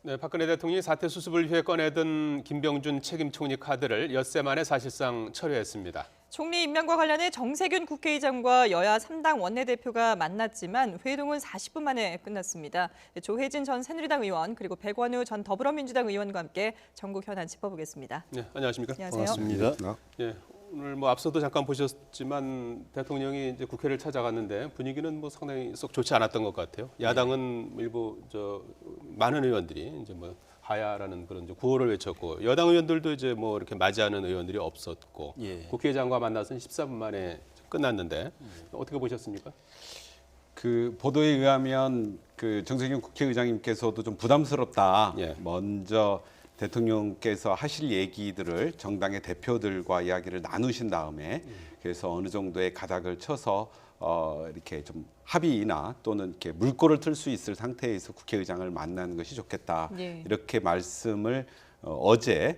네, 박근혜 대통령이 사퇴 수습을 위해 꺼내든 김병준 책임 총리 카드를 엿새 만에 사실상 철회했습니다. 총리 임명과 관련해 정세균 국회의장과 여야 3당 원내대표가 만났지만 회동은 40분 만에 끝났습니다. 조혜진 전 새누리당 의원 그리고 백원우 전 더불어민주당 의원과 함께 전국 현안 짚어보겠습니다. 네, 안녕하십니까? 안녕하세요. 반갑습니다. 네, 오늘 앞서도 잠깐 보셨지만 대통령이 이제 국회를 찾아갔는데 분위기는 상당히 썩 좋지 않았던 것 같아요. 야당은 일부 많은 의원들이 이제 하야라는 그런 구호를 외쳤고 여당 의원들도 이제 이렇게 맞이하는 의원들이 없었고 국회의장과 만나서는 14분 만에 끝났는데 어떻게 보셨습니까? 그 보도에 의하면 그 정세균 국회의장님께서도 좀 부담스럽다. 먼저 대통령께서 하실 얘기들을 정당의 대표들과 이야기를 나누신 다음에 그래서 어느 정도의 가닥을 쳐서 이렇게 좀 합의나 또는 이렇게 물꼬를 틀 수 있을 상태에서 국회의장을 만나는 것이 좋겠다. 이렇게 말씀을 어제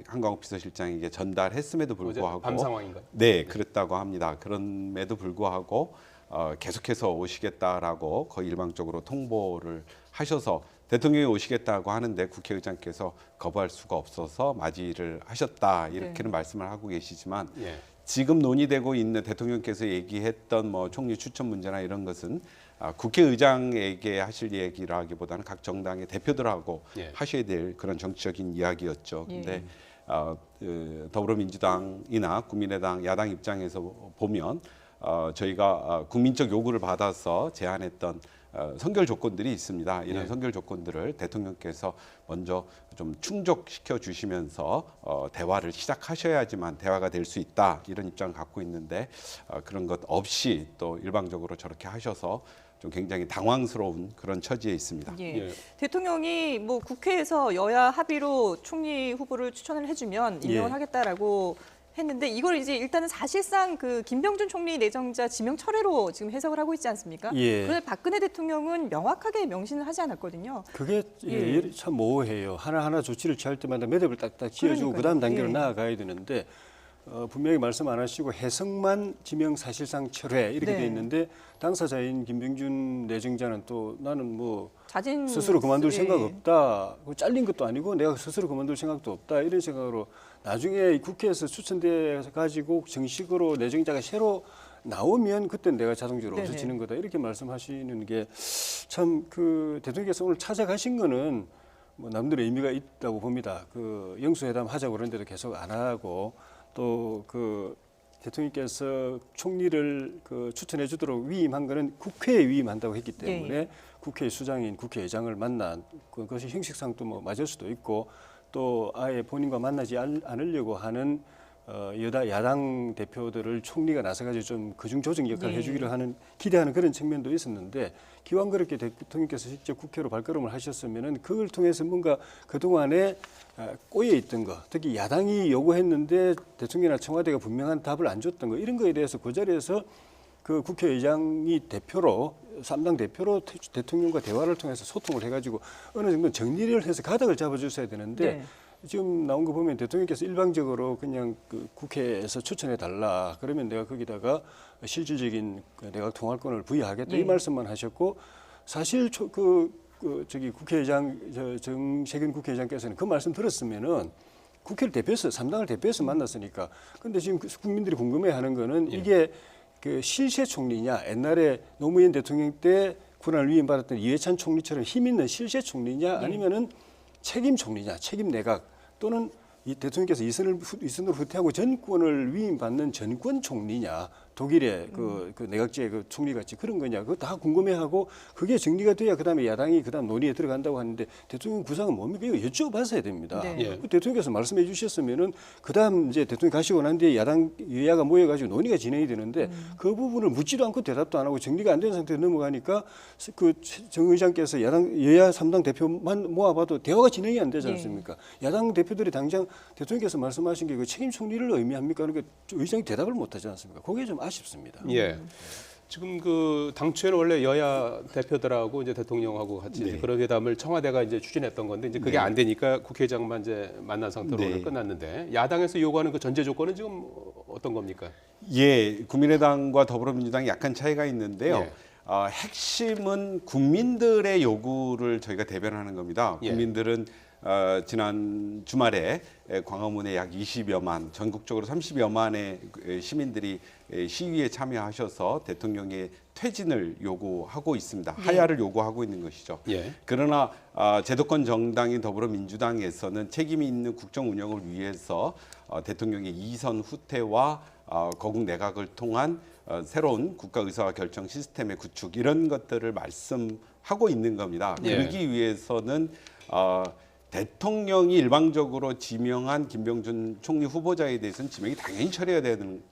한광욱 비서실장에게 전달했음에도 불구하고 밤 상황인가요? 네, 그랬다고 합니다. 그럼에도 불구하고 계속해서 오시겠다라고 거의 일방적으로 통보를 하셔서 대통령이 오시겠다고 하는데 국회의장께서 거부할 수가 없어서 맞이를 하셨다 이렇게는 말씀을 하고 계시지만 지금 논의되고 있는 대통령께서 얘기했던 총리 추천 문제나 이런 것은 국회의장에게 하실 얘기라기보다는 각 정당의 대표들하고 하셔야 될 그런 정치적인 이야기였죠. 근데 더불어민주당이나 국민의당 야당 입장에서 보면 저희가 국민적 요구를 받아서 제안했던 선결 조건들이 있습니다. 이런 선결 조건들을 대통령께서 먼저 좀 충족시켜 주시면서 대화를 시작하셔야지만 대화가 될 수 있다. 이런 입장을 갖고 있는데 그런 것 없이 또 일방적으로 저렇게 하셔서 좀 굉장히 당황스러운 그런 처지에 있습니다. 대통령이 국회에서 여야 합의로 총리 후보를 추천을 해주면 임명을 하겠다라고 했는데 이걸 이제 일단은 사실상 그 김병준 총리 내정자 지명 철회로 지금 해석을 하고 있지 않습니까? 그런데 박근혜 대통령은 명확하게 명신을 하지 않았거든요. 그게 참 모호해요. 하나하나 조치를 취할 때마다 매듭을 딱딱 지어주고 그다음 단계로 나아가야 되는데 분명히 말씀 안 하시고 해석만 지명 사실상 철회 이렇게 돼 있는데 당사자인 김병준 내정자는 또 나는 자진 스스로 그만둘 생각 없다. 잘린 것도 아니고 내가 스스로 그만둘 생각도 없다. 이런 생각으로 나중에 국회에서 추천돼 가지고 정식으로 내정자가 새로 나오면 그때 내가 자동적으로 없어지는 거다. 이렇게 말씀하시는 게 참 그 대통령께서 오늘 찾아가신 거는 남들의 의미가 있다고 봅니다. 그 영수회담 하자고 그러는데도 계속 안 하고 또 그 대통령께서 총리를 추천해 주도록 위임한 거는 국회에 위임한다고 했기 때문에 국회 수장인 국회의장을 만난 그것이 형식상 또 맞을 수도 있고 또 아예 본인과 만나지 않으려고 하는 야당 대표들을 총리가 나서가지고 좀 그중 조정 역할을 해주기를 하는 기대하는 그런 측면도 있었는데 기왕 그렇게 대통령께서 직접 국회로 발걸음을 하셨으면은 그걸 통해서 뭔가 그 동안에 꼬여 있던 거, 특히 야당이 요구했는데 대통령이나 청와대가 분명한 답을 안 줬던 거 이런 거에 대해서 그 자리에서 그 국회의장이 대표로 3당 대표로 대통령과 대화를 통해서 소통을 해가지고 어느 정도 정리를 해서 가닥을 잡아주셔야 되는데. 지금 나온 거 보면 대통령께서 일방적으로 그냥 그 국회에서 추천해 달라 그러면 내가 거기다가 실질적인 내각 통할권을 부여하겠다 이 말씀만 하셨고 사실 저기 국회의장 정세균 국회의장께서는 그 말씀 들었으면은 국회를 대표해서 3당을 대표해서 만났으니까 근데 지금 국민들이 궁금해하는 거는 이게 그 실세 총리냐 옛날에 노무현 대통령 때 군안을 위임받았던 이회찬 총리처럼 힘 있는 실세 총리냐 아니면은 책임 총리냐, 책임 내각 또는 이 대통령께서 이선으로 후퇴하고 전권을 위임받는 전권 총리냐, 독일의 그 내각제 그 총리 같이 그런 거냐, 그거 다 궁금해하고 그게 정리가 돼야 그다음에 야당이 그다음 논의에 들어간다고 하는데 대통령 구상은 뭡니까? 이거 여쭤봐서야 됩니다. 대통령께서 말씀해 주셨으면은 그다음 이제 대통령 가시고 난 뒤에 여야가 모여가지고 논의가 진행이 되는데 그 부분을 묻지도 않고 대답도 안 하고 정리가 안 된 상태로 넘어가니까 그 정 의장께서 여야 3당 대표만 모아봐도 대화가 진행이 안 되지 않습니까? 야당 대표들이 당장 대통령께서 말씀하신 게 그 책임 총리를 의미합니까? 그러니까 의장이 대답을 못하지 않습니까? 그게 좀 아쉽습니다. 지금 당초에는 원래 여야 대표들하고 이제 대통령하고 같이 그런 회담을 청와대가 이제 추진했던 건데 이제 그게 안 되니까 국회의장만 이제 만난 상태로 오늘 끝났는데 야당에서 요구하는 그 전제 조건은 지금 어떤 겁니까? 국민의당과 더불어민주당이 약간 차이가 있는데요. 핵심은 국민들의 요구를 저희가 대변하는 겁니다. 예. 국민들은 지난 주말에 광화문에 약 20여만, 전국적으로 30여만의 시민들이 시위에 참여하셔서 대통령의 퇴진을 요구하고 있습니다. 하야를 요구하고 있는 것이죠. 예. 그러나 제도권 정당인 더불어민주당에서는 책임이 있는 국정 운영을 위해서 대통령의 이선 후퇴와 거국 내각을 통한 새로운 국가 의사 결정 시스템의 구축 이런 것들을 말씀하고 있는 겁니다. 네. 그러기 위해서는 대통령이 일방적으로 지명한 김병준 총리 후보자에 대해서는 지명이 당연히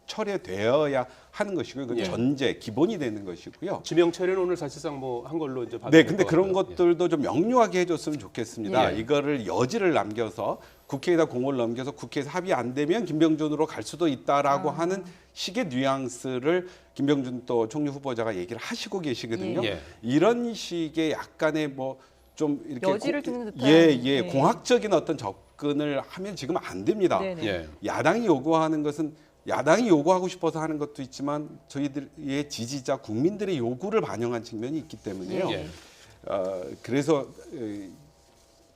처리되어야 하는 것이고요. 그건 예. 전제 기본이 되는 것이고요. 지명 처리는 오늘 사실상 뭐 한 걸로 이제 네, 받을 근데 것 그런 같고요. 것들도 좀 명료하게 해줬으면 좋겠습니다. 예. 이거를 여지를 남겨서 국회에다 공을 넘겨서 국회에서 합의 안 되면 김병준으로 갈 수도 있다라고 하는 식의 뉘앙스를 김병준 또 총리 후보자가 얘기를 하시고 계시거든요. 예. 이런 식의 약간의 뭐 좀 이렇게 여지를 두는 듯한, 예, 네. 공학적인 어떤 접근을 하면 지금 안 됩니다. 네네. 예. 야당이 요구하는 것은 야당이 요구하고 싶어서 하는 것도 있지만 저희들의 지지자 국민들의 요구를 반영한 측면이 있기 때문에요. 예. 그래서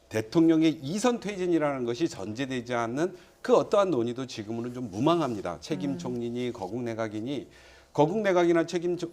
대통령의 이선 퇴진이라는 것이 전제되지 않는 그 어떠한 논의도 지금은 좀 무망합니다. 책임 총리니 거국 내각이니 거국 내각이나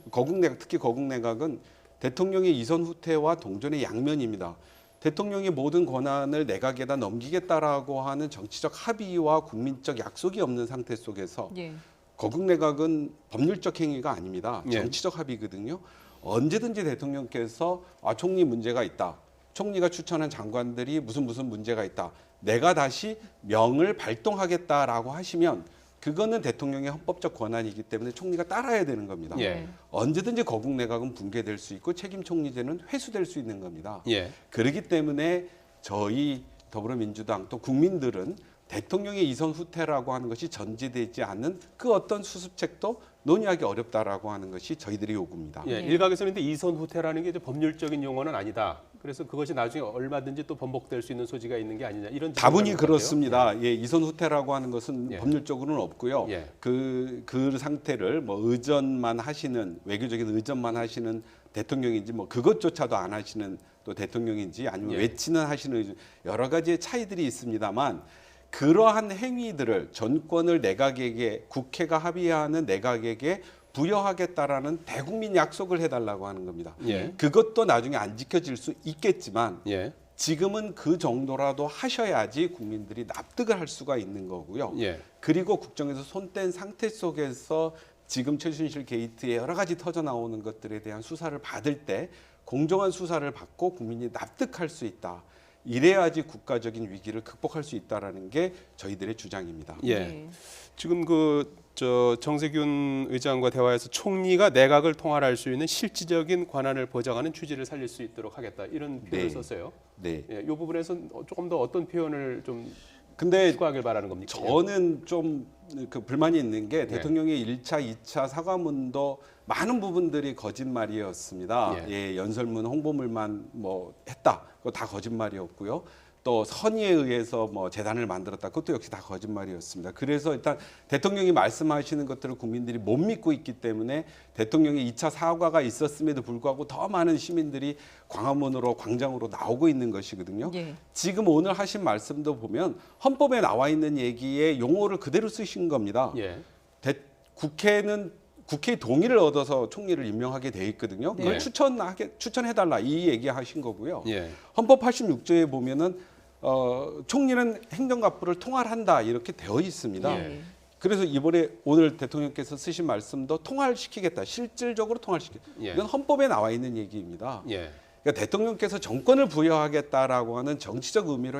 거국 내각 특히 거국 내각은 대통령의 이선 후퇴와 동전의 양면입니다. 대통령이 모든 권한을 내각에다 넘기겠다라고 하는 정치적 합의와 국민적 약속이 없는 상태 속에서 예. 거국 내각은 법률적 행위가 아닙니다. 예. 정치적 합의거든요. 언제든지 대통령께서 총리 문제가 있다. 총리가 추천한 장관들이 무슨 문제가 있다. 내가 다시 명을 발동하겠다라고 하시면 그거는 대통령의 헌법적 권한이기 때문에 총리가 따라야 되는 겁니다. 예. 언제든지 거국 내각은 붕괴될 수 있고 책임 총리제는 회수될 수 있는 겁니다. 예. 그렇기 때문에 저희 더불어민주당 또 국민들은 대통령의 이선 후퇴라고 하는 것이 전제되지 않는 그 어떤 수습책도 논의하기 어렵다라고 하는 것이 저희들의 요구입니다. 예, 일각에서는 근데 이선 후퇴라는 게 이제 법률적인 용어는 아니다. 그래서 그것이 나중에 얼마든지 또 번복될 수 있는 소지가 있는 게 아니냐 이런 다분히 지적을 하는 것 그렇습니다. 예, 이선 후퇴라고 하는 것은 예. 법률적으로는 없고요. 예. 그 상태를 뭐 의전만 하시는 외교적인 의전만 하시는 대통령인지 뭐 그것조차도 안 하시는 또 대통령인지 아니면 예. 외치는 하시는 여러 가지의 차이들이 있습니다만 그러한 행위들을 전권을 내각에게 국회가 합의하는 내각에게 부여하겠다라는 대국민 약속을 해달라고 하는 겁니다. 예. 그것도 나중에 안 지켜질 수 있겠지만 예. 지금은 그 정도라도 하셔야지 국민들이 납득을 할 수가 있는 거고요. 예. 그리고 국정에서 손뗀 상태 속에서 지금 최순실 게이트에 여러 가지 터져 나오는 것들에 대한 수사를 받을 때 공정한 수사를 받고 국민이 납득할 수 있다. 이래야지 국가적인 위기를 극복할 수 있다라는 게 저희들의 주장입니다. 예. 네. 지금 정세균 의장과 대화에서 총리가 내각을 통할할 수 있는 실질적인 권한을 보장하는 취지를 살릴 수 있도록 하겠다 이런 표현을 네. 썼어요. 네. 이 부분에서 조금 더 어떤 표현을 좀 근데 추가하길 바라는 겁니까? 저는 좀 그 불만이 있는 게 네. 대통령의 1차, 2차 사과문도 많은 부분들이 거짓말이었습니다. 예. 연설문 홍보물만 뭐 했다. 그거 다 거짓말이었고요. 또 선의에 의해서 뭐 재단을 만들었다. 그것도 역시 다 거짓말이었습니다. 그래서 일단 대통령이 말씀하시는 것들을 국민들이 못 믿고 있기 때문에 대통령의 2차 사과가 있었음에도 불구하고 더 많은 시민들이 광화문으로 광장으로 나오고 있는 것이거든요. 예. 지금 오늘 하신 말씀도 보면 헌법에 나와 있는 얘기의 용어를 그대로 쓰신 겁니다. 예. 국회는 국회의 동의를 얻어서 총리를 임명하게 돼 있거든요. 그걸 네. 추천해달라 이 얘기하신 거고요. 예. 헌법 86조에 보면은 총리는 행정갑부를 통할한다 이렇게 되어 있습니다. 예. 그래서 이번에 오늘 대통령께서 쓰신 말씀도 통할시키겠다, 실질적으로 통할시키겠다. 예. 이건 헌법에 나와 있는 얘기입니다. 예. 그러니까 대통령께서 정권을 부여하겠다라고 하는 정치적 의미로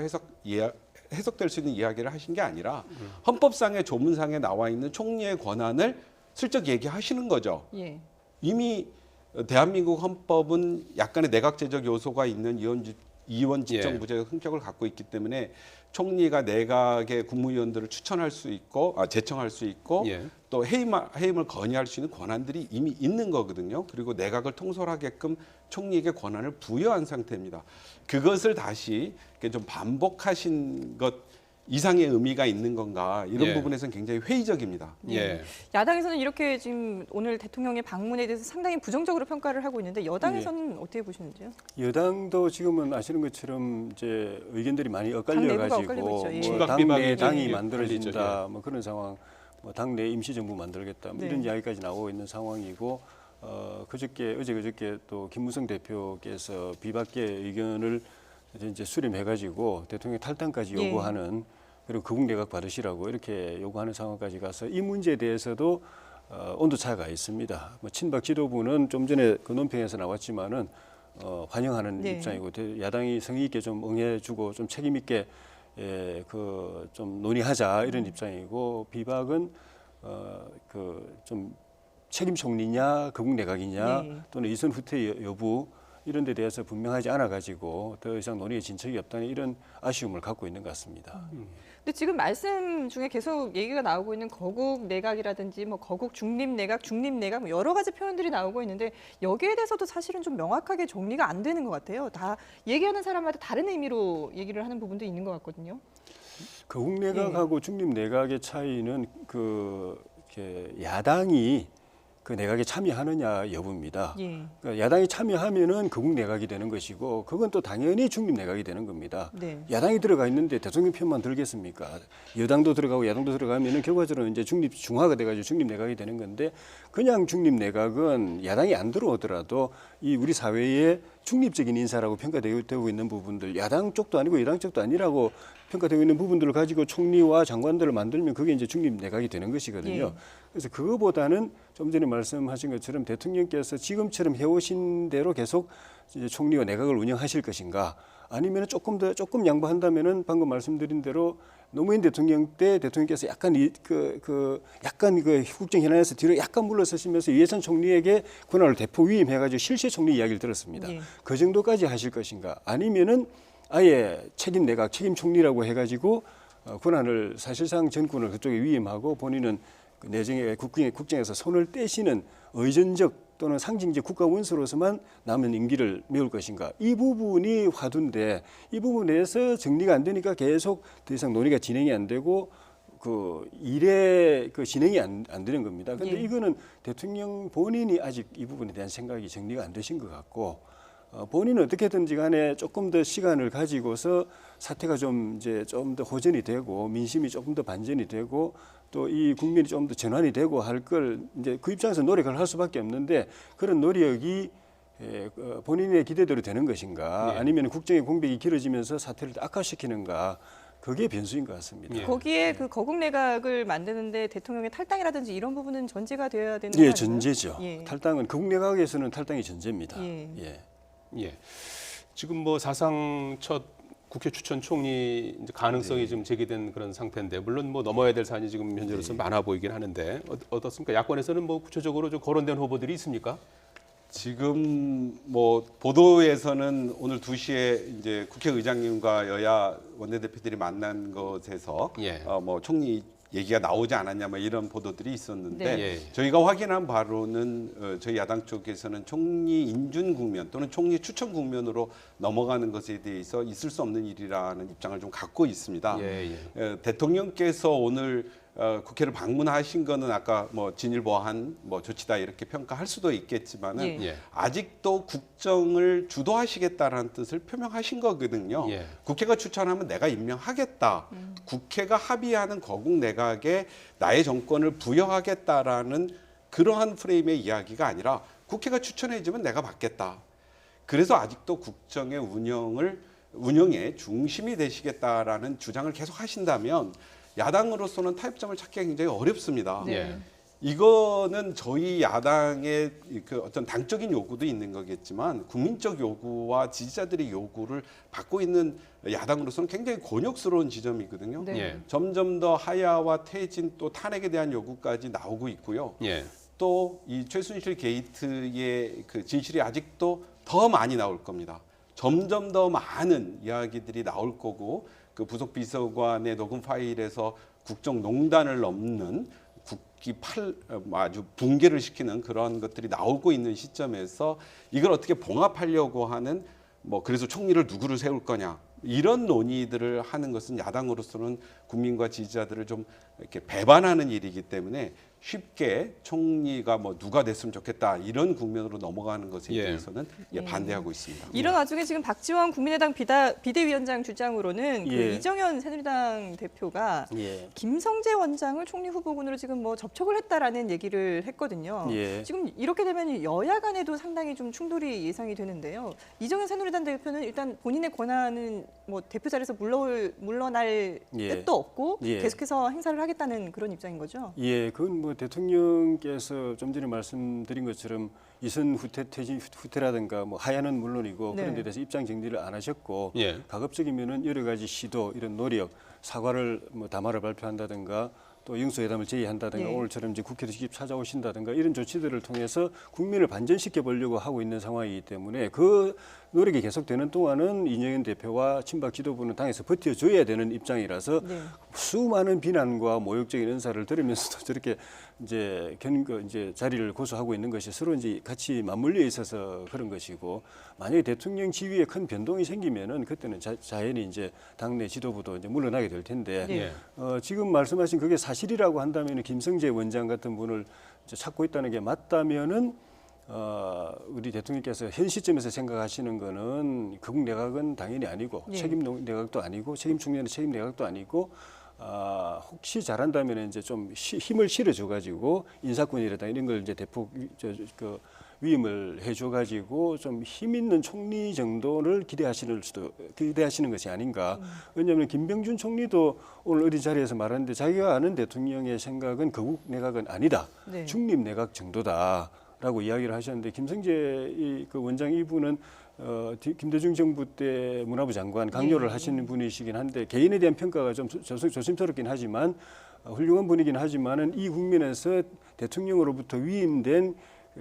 해석될 수 있는 이야기를 하신 게 아니라 헌법상의 조문상에 나와 있는 총리의 권한을 슬쩍 얘기하시는 거죠. 예. 이미 대한민국 헌법은 약간의 내각제적 요소가 있는 이원 집정부제의 성격을 갖고 있기 때문에 총리가 내각의 국무위원들을 추천할 수 있고 제청할 수 있고 예. 또 해임을 건의할 수 있는 권한들이 이미 있는 거거든요. 그리고 내각을 통솔하게끔 총리에게 권한을 부여한 상태입니다. 그것을 다시 좀 반복하신 것 이상의 의미가 있는 건가 이런 예. 부분에서는 굉장히 회의적입니다. 예. 야당에서는 이렇게 지금 오늘 대통령의 방문에 대해서 상당히 부정적으로 평가를 하고 있는데 여당에서는 어떻게 보시는지요? 여당도 지금은 아시는 것처럼 이제 의견들이 많이 당 엇갈려 내부가 가지고 엇갈리고 있죠. 예. 뭐 친박 당내 비박이 당이 이제 만들어진다 갈리죠. 뭐 그런 상황, 뭐 당내 임시정부 만들겠다 뭐 네. 이런 이야기까지 나오고 있는 상황이고 어제 그저께 또 김무성 대표께서 비박계 의견을 이제 수렴해가지고 대통령 탈당까지 예. 요구하는 그리고 거국 내각 받으시라고 이렇게 요구하는 상황까지 가서 이 문제에 대해서도 온도차가 있습니다. 뭐 친박 지도부는 좀 전에 그 논평에서 나왔지만은 환영하는 네. 입장이고 야당이 성의 있게 좀 응해주고 좀 책임 있게 그 좀 논의하자 이런 입장이고 비박은 그 좀 책임 총리냐 거국 내각이냐 네. 또는 이선 후퇴 여부 이런 데 대해서 분명하지 않아 가지고 더 이상 논의에 진척이 없다는 이런 아쉬움을 갖고 있는 것 같습니다. 근데 지금 말씀 중에 계속 얘기가 나오고 있는 거국 내각이라든지 뭐 거국 중립 내각, 중립 내각 뭐 여러 가지 표현들이 나오고 있는데 여기에 대해서도 사실은 좀 명확하게 정리가 안 되는 것 같아요. 다 얘기하는 사람마다 다른 의미로 얘기를 하는 부분도 있는 것 같거든요. 거국 내각하고 중립 내각의 차이는 그 이렇게 야당이 그 내각에 참여하느냐 여부입니다. 예. 그러니까 야당이 참여하면은 거국 내각이 되는 것이고 그건 또 당연히 중립 내각이 되는 겁니다. 네. 야당이 들어가 있는데 대통령 편만 들겠습니까? 여당도 들어가고 야당도 들어가면은 결과적으로 이제 중립 중화가 돼가지고 중립 내각이 되는 건데 그냥 중립 내각은 야당이 안 들어오더라도 이 우리 사회의 중립적인 인사라고 평가되고 있는 부분들 야당 쪽도 아니고 여당 쪽도 아니라고 평가되고 있는 부분들을 가지고 총리와 장관들을 만들면 그게 이제 중립 내각이 되는 것이거든요. 예. 그래서 그거보다는 좀 전에 말씀하신 것처럼 대통령께서 지금처럼 해오신 대로 계속 이제 총리와 내각을 운영하실 것인가, 아니면 조금 양보한다면은 방금 말씀드린 대로 노무현 대통령 때 대통령께서 약간 약간 그 국정 현안에서 뒤로 약간 물러서시면서 이해찬 총리에게 권한을 대폭 위임해가지고 실세 총리 이야기를 들었습니다. 예. 그 정도까지 하실 것인가, 아니면은 아예 책임 내각, 책임 총리라고 해가지고 권한을 사실상 전권을 그쪽에 위임하고 본인은 그 내정의 국정에서 손을 떼시는 의전적 또는 상징적 국가 원수로서만 남은 임기를 메울 것인가, 이 부분이 화두인데 이 부분에서 정리가 안 되니까 계속 더 이상 논의가 진행이 안 되고 그 일에 그 진행이 안 되는 겁니다. 그런데 예. 이거는 대통령 본인이 아직 이 부분에 대한 생각이 정리가 안 되신 것 같고 본인은 어떻게든지 간에 조금 더 시간을 가지고서 사태가 좀 더 호전이 되고 민심이 조금 더 반전이 되고 또 이 국민이 좀 더 전환이 되고 할 걸 이제 그 입장에서 노력을 할 수밖에 없는데 그런 노력이 본인의 기대대로 되는 것인가, 네. 아니면 국정의 공백이 길어지면서 사태를 악화시키는가, 그게 변수인 것 같습니다. 예. 거기에 그 거국 내각을 만드는데 대통령의 탈당이라든지 이런 부분은 전제가 되어야 되는 거 예, 아닌가요? 전제죠. 예. 탈당은 거국 내각에서는 탈당이 전제입니다. 예. 예. 예. 지금 뭐 사상 첫 국회 추천 총리 이제 가능성이 좀 제기된 그런 상태인데, 물론 뭐 넘어야 될 산이 지금 현재로서 많아 보이긴 하는데 어떻습니까? 야권에서는 뭐 구체적으로 좀 거론된 후보들이 있습니까? 지금 뭐 보도에서는 오늘 2시에 이제 국회의장님과 여야 원내대표들이 만난 것에서 예. 뭐 총리 얘기가 나오지 않았냐 뭐 이런 보도들이 있었는데 네. 예. 저희가 확인한 바로는 저희 야당 쪽에서는 총리 인준 국면 또는 총리 추천 국면으로 넘어가는 것에 대해서 있을 수 없는 일이라는 입장을 좀 갖고 있습니다. 예, 대통령께서 오늘 국회를 방문하신 거는 아까 뭐 진일보한 뭐 조치다 이렇게 평가할 수도 있겠지만은 예. 예. 아직도 국정을 주도하시겠다라는 뜻을 표명하신 거거든요. 예. 국회가 추천하면 내가 임명하겠다. 국회가 합의하는 거국 내각에 나의 정권을 부여하겠다라는 그러한 프레임의 이야기가 아니라 국회가 추천해주면 내가 받겠다. 그래서 아직도 국정의 운영의 중심이 되시겠다라는 주장을 계속 하신다면 야당으로서는 타협점을 찾기가 굉장히 어렵습니다. 네. 예. 이거는 저희 야당의 그 어떤 당적인 요구도 있는 거겠지만 국민적 요구와 지지자들의 요구를 받고 있는 야당으로서는 굉장히 곤욕스러운 지점이거든요. 네. 예. 점점 더 하야와 퇴진 또 탄핵에 대한 요구까지 나오고 있고요. 예. 또 이 최순실 게이트의 그 진실이 아직도 더 많이 나올 겁니다. 점점 더 많은 이야기들이 나올 거고 그 부속 비서관의 녹음 파일에서 국정농단을 넘는 국기 아주 붕괴를 시키는 그런 것들이 나오고 있는 시점에서 이걸 어떻게 봉합하려고 하는 뭐 그래서 총리를 누구를 세울 거냐 이런 논의들을 하는 것은 야당으로서는 국민과 지지자들을 좀 이렇게 배반하는 일이기 때문에 쉽게 총리가 뭐 누가 됐으면 좋겠다 이런 국면으로 넘어가는 것에 예. 대해서는 반대하고 있습니다. 이런 와중에 지금 박지원 국민의당 비대위원장 주장으로는 그 예. 이정현 새누리당 대표가 예. 김성재 원장을 총리 후보군으로 지금 뭐 접촉을 했다라는 얘기를 했거든요. 예. 지금 이렇게 되면 여야 간에도 상당히 좀 충돌이 예상이 되는데요. 이정현 새누리당 대표는 일단 본인의 권한은 뭐 대표 자리에서 물러날 예. 뜻도 없고 예. 계속해서 행사를 하겠다는 그런 입장인 거죠. 예, 그건 뭐 대통령께서 좀 전에 말씀드린 것처럼 이선 후퇴라든가 뭐 하야는 물론이고 네. 그런 데 대해서 입장 정리를 안 하셨고 예. 가급적이면은 여러 가지 시도 이런 노력 사과를 뭐 담화를 발표한다든가 또 영수회담을 제의한다든가 예. 오늘처럼 이제 국회도 직접 찾아오신다든가 이런 조치들을 통해서 국민을 반전시켜 보려고 하고 있는 상황이기 때문에 그 노력이 계속되는 동안은 이정현 대표와 친박 지도부는 당에서 버텨줘야 되는 입장이라서 네. 수많은 비난과 모욕적인 은사를 들으면서도 저렇게 이제 이제 자리를 고수하고 있는 것이 서로 이제 같이 맞물려 있어서 그런 것이고 만약에 대통령 지위에 큰 변동이 생기면은 그때는 자연히 이제 당내 지도부도 이제 물러나게 될 텐데 네. 지금 말씀하신 그게 사실이라고 한다면은 김성재 원장 같은 분을 이제 찾고 있다는 게 맞다면은 우리 대통령께서 현 시점에서 생각하시는 거는 극우 내각은 당연히 아니고 네. 책임 내각도 아니고 책임 총리는 책임 내각도 아니고 혹시 잘한다면 이제 좀 힘을 실어줘 가지고 인사권이라든가 이런 걸 이제 대폭 그 위임을 해줘 가지고 좀 힘 있는 총리 정도를 기대하시는 것이 아닌가. 왜냐하면 김병준 총리도 오늘 어디 자리에서 말하는데 자기가 아는 대통령의 생각은 극우 내각은 아니다. 네. 중립 내각 정도다. 라고 이야기를 하셨는데 김성재 그 원장 이분은 김대중 정부 때 문화부 장관 강요를 하시는 분이시긴 한데 개인에 대한 평가가 좀 조심스럽긴 하지만 훌륭한 분이긴 하지만은 이 국면에서 대통령으로부터 위임된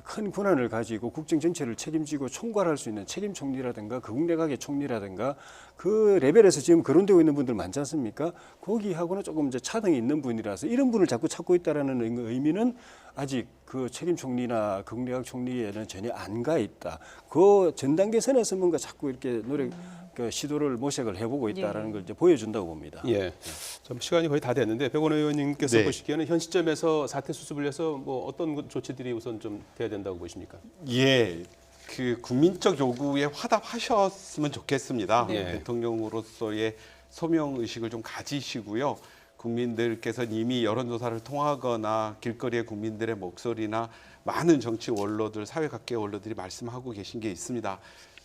큰 권한을 가지고 국정 전체를 책임지고 총괄할 수 있는 책임 총리라든가 극우 내각의 총리라든가 그 레벨에서 지금 거론되고 있는 분들 많지 않습니까? 거기하고는 조금 이제 차등이 있는 분이라서 이런 분을 자꾸 찾고 있다라는 의미는 아직 그 책임 총리나 극우 내각 총리에는 전혀 안 가 있다. 그 전 단계선에서 뭔가 자꾸 이렇게 그 시도를 모색을 해보고 있다라는 걸 이제 보여준다고 봅니다. 예. 좀 시간이 거의 다 됐는데 백원 의원님께서 네. 보시기에는 현 시점에서 사태 수습을 해서 뭐 어떤 조치들이 우선 좀 돼야 된다고 보십니까? 예, 그 국민적 요구에 화답하셨으면 좋겠습니다. 네. 대통령으로서의 소명 의식을 좀 가지시고요. 국민들께서 이미 여론조사를 통하거나 길거리의 국민들의 목소리나 많은 정치 원로들, 사회 각계 원로들이 말씀하고 계신 게 있습니다.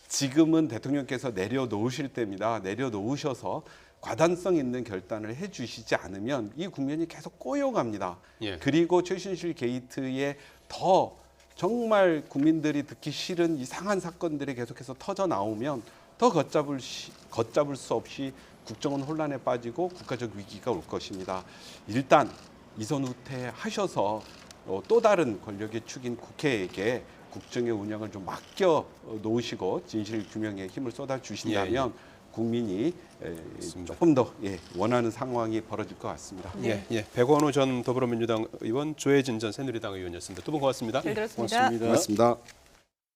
지금은 대통령께서 내려놓으실 때입니다. 내려놓으셔서 과단성 있는 결단을 해주시지 않으면 이 국면이 계속 꼬여갑니다. 예. 그리고 최순실 게이트에 더 정말 국민들이 듣기 싫은 이상한 사건들이 계속해서 터져 나오면 더 걷잡을 수 없이 국정은 혼란에 빠지고 국가적 위기가 올 것입니다. 일단 이선 후퇴하셔서 또 다른 권력의 축인 국회에게 국정의 운영을 좀 맡겨 놓으시고 진실 규명에 힘을 쏟아 주신다면 국민이 조금 더 원하는 상황이 벌어질 것 같습니다. 예, 예. 백원호 전 더불어민주당 의원, 조혜진 전 새누리당 의원이었습니다. 두 분 고맙습니다. 잘 들었습니다. 고맙습니다. 고맙습니다.